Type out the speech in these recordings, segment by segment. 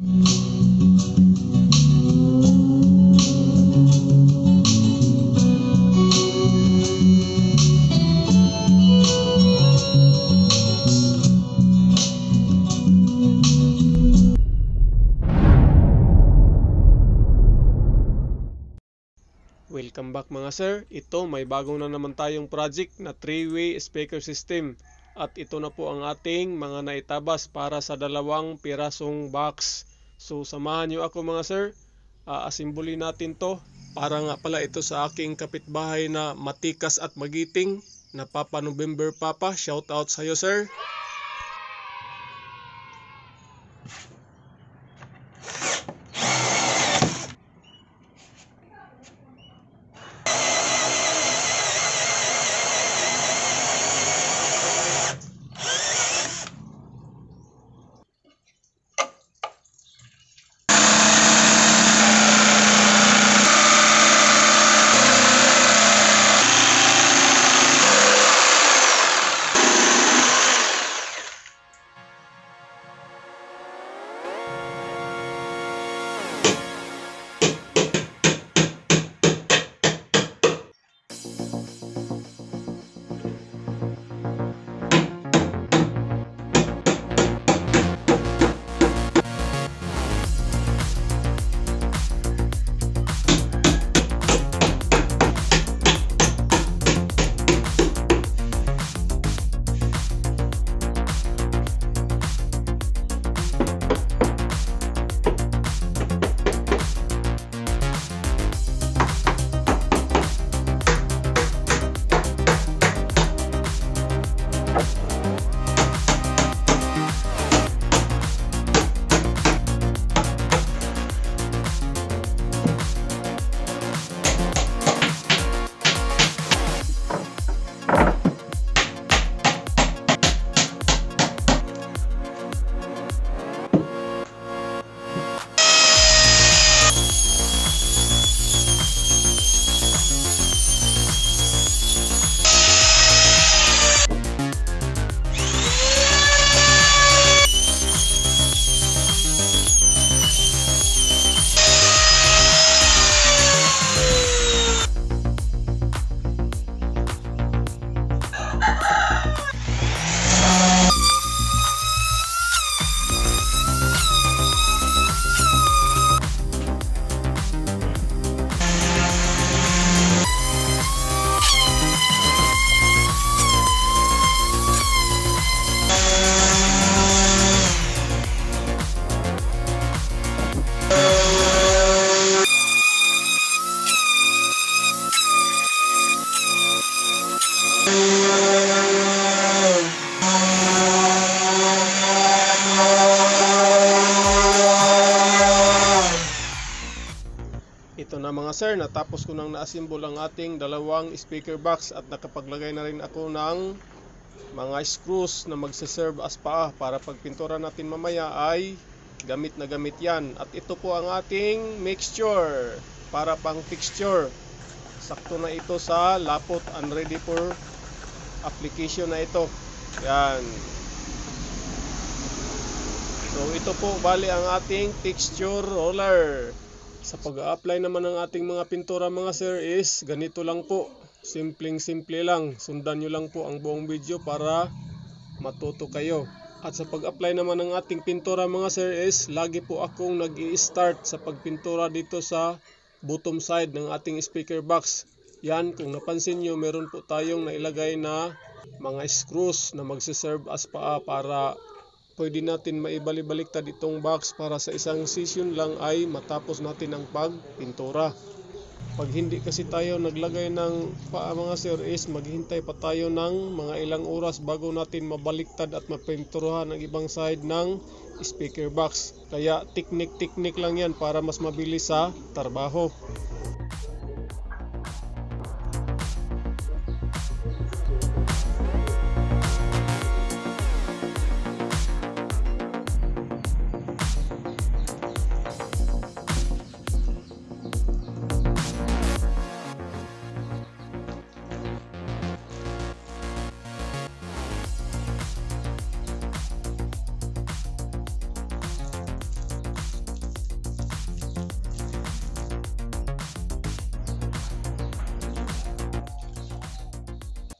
Welcome back mga sir. Ito may bago na naman tayong project na 3-way speaker system. At ito na po ang ating mga naitabas para sa 2 pirasong box. So samahan nyo ako mga sir. Asimbuli natin to. Para nga pala ito sa aking kapitbahay na matikas at magiting na Papa November Papa. Shout out sa iyo sir. Ito na mga sir, natapos ko nang na-assemble ang ating 2 speaker box at nakapaglagay na rin ako ng mga screws na magsiserve as paa para pag pintura natin mamaya ay gamit na gamit yan. At ito po ang ating mixture para pang fixture. Sakto na ito sa lapot and ready for application na ito. Yan. So ito po bali ang ating texture roller. Sa pag-a-apply naman ng ating mga pintura mga sir is ganito lang po. Simpleng-simple lang. Sundan nyo lang po ang buong video para matuto kayo. At sa pag-apply naman ng ating pintura mga sir is lagi po akong nag-i-start sa pagpintura dito sa bottom side ng ating speaker box. Yan, kung napansin nyo meron po tayong nailagay na mga screws na magsiserve as paa para pwede natin maibalik-baliktad itong box para sa isang session lang ay matapos natin ang pagpintura. Pag hindi kasi tayo naglagay ng paa mga sir is maghintay pa tayo ng mga ilang oras bago natin mabaliktad at mapinturuhan ang ibang side ng speaker box. Kaya teknik-teknik lang yan para mas mabilis sa trabaho.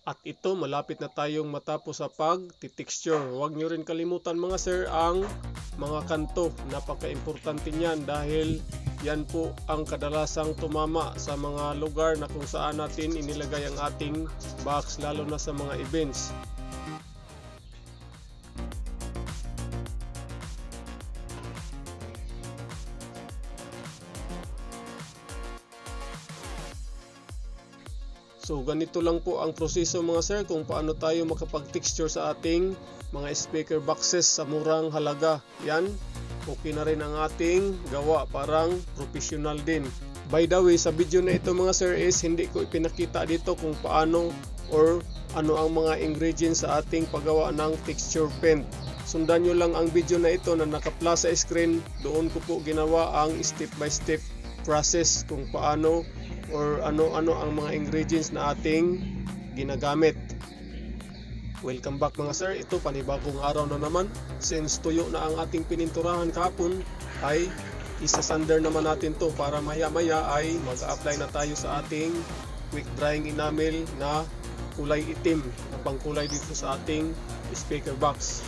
At ito, malapit na tayong matapos sa pag-texture. Huwag nyo rin kalimutan mga sir ang mga kanto. Napaka-importante niyan dahil yan po ang kadalasang tumama sa mga lugar na kung saan natin inilagay ang ating box, lalo na sa mga events. So ganito lang po ang proseso mga sir kung paano tayo makapag-texture sa ating mga speaker boxes sa murang halaga. Yan, okay na rin ang ating gawa, parang professional din. By the way, sa video na ito mga sir is hindi ko ipinakita dito kung paano or ano ang mga ingredients sa ating paggawa ng texture paint. Sundan nyo lang ang video na ito na naka-plus sa screen. Doon ko po ginawa ang step by step process kung paano or ano-ano ang mga ingredients na ating ginagamit. Welcome back mga sir. Ito panibagong araw na naman. Since tuyo na ang ating pininturahan kahapon, ay isasander naman natin to para maya-maya ay mag-apply na tayo sa ating quick drying enamel na kulay itim na pangkulay dito sa ating speaker box.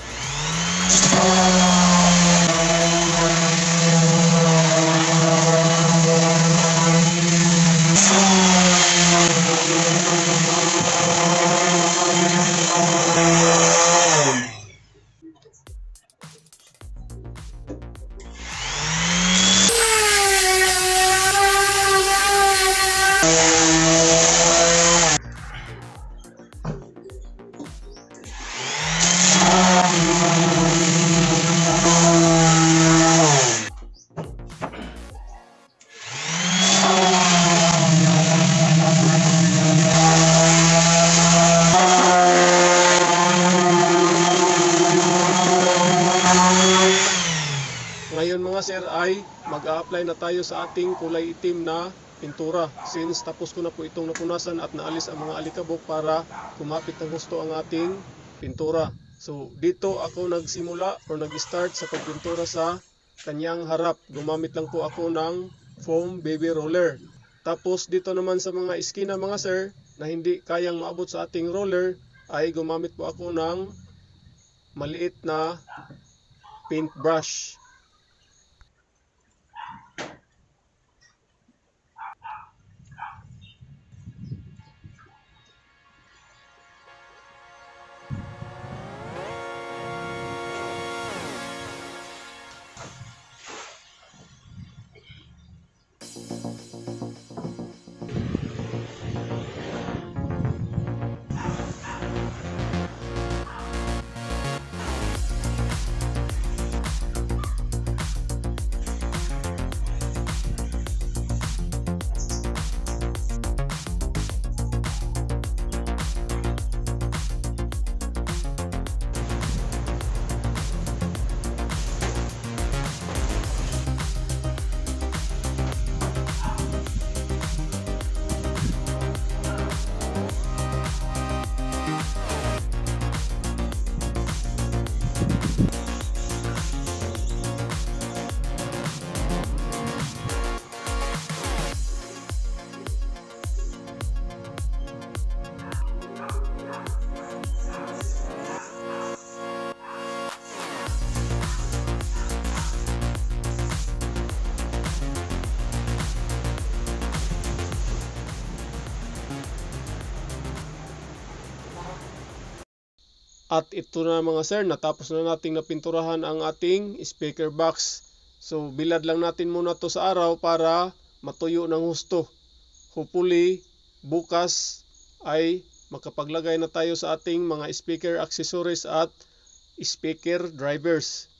Ngayon mga sir ay mag-a-apply na tayo sa ating kulay itim na pintura. Since tapos ko na po itong napunasan at naalis ang mga alikabok para kumapit ng gusto ang ating pintura. So dito ako nagsimula or nag-start sa pagpintura sa kanyang harap. Gumamit lang po ako ng foam baby roller. Tapos dito naman sa mga iskina mga sir na hindi kayang maabot sa ating roller ay gumamit po ako ng maliit na paint brush. At ito na mga sir, natapos na nating napinturahan ang ating speaker box. So bilad lang natin muna to sa araw para matuyo ng husto. Hopefully bukas ay makapaglagay na tayo sa ating mga speaker accessories at speaker drivers.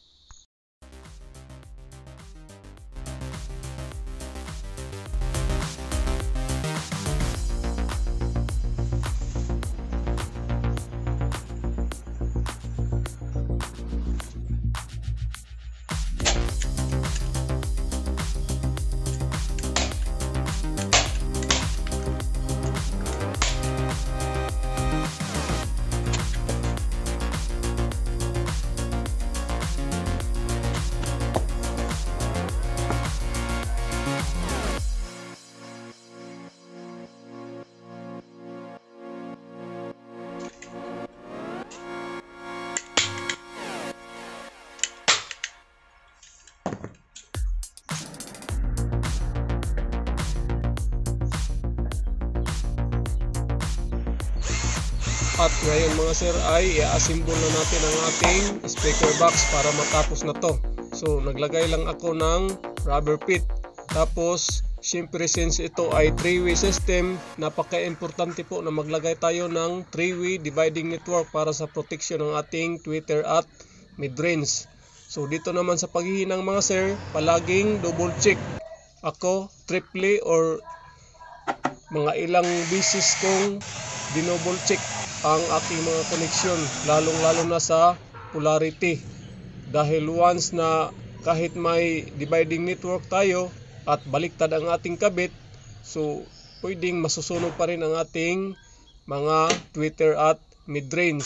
At ngayon mga sir ay i-assemble na natin ang ating speaker box para matapos na to. So naglagay lang ako ng rubber pit. Tapos syempre since ito ay 3-way system, napaka-importante po na maglagay tayo ng 3-way dividing network para sa protection ng ating tweeter at mid-range. So dito naman sa paghihinang mga sir, palaging double check. Ako triple or mga ilang beses kong dinouble check ang aking mga connection, lalong-lalo na sa polarity. Dahil once na kahit may dividing network tayo at baliktad ang ating kabit, so pwedeng masusunog pa rin ang ating mga tweeter at mid-range.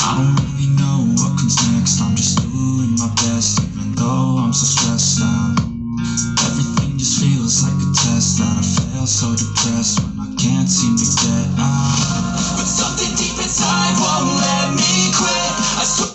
I don't really know what comes next. I'm just doing my best, even though I'm so stressed out. Everything just feels like a test that I fail, so depressed when I can't seem to get out. But something deep inside won't let me quit. I swear.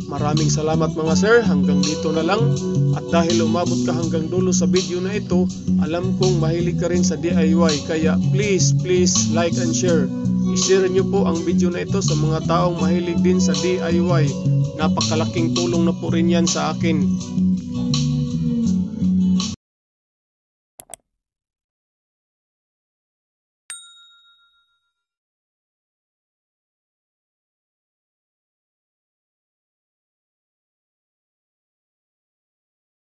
Maraming salamat mga sir, hanggang dito na lang. At dahil umabot ka hanggang dulo sa video na ito, alam kong mahilig ka rin sa DIY, kaya please like and share. I-share nyo po ang video na ito sa mga taong mahilig din sa DIY. Napakalaking tulong na po rin yan sa akin.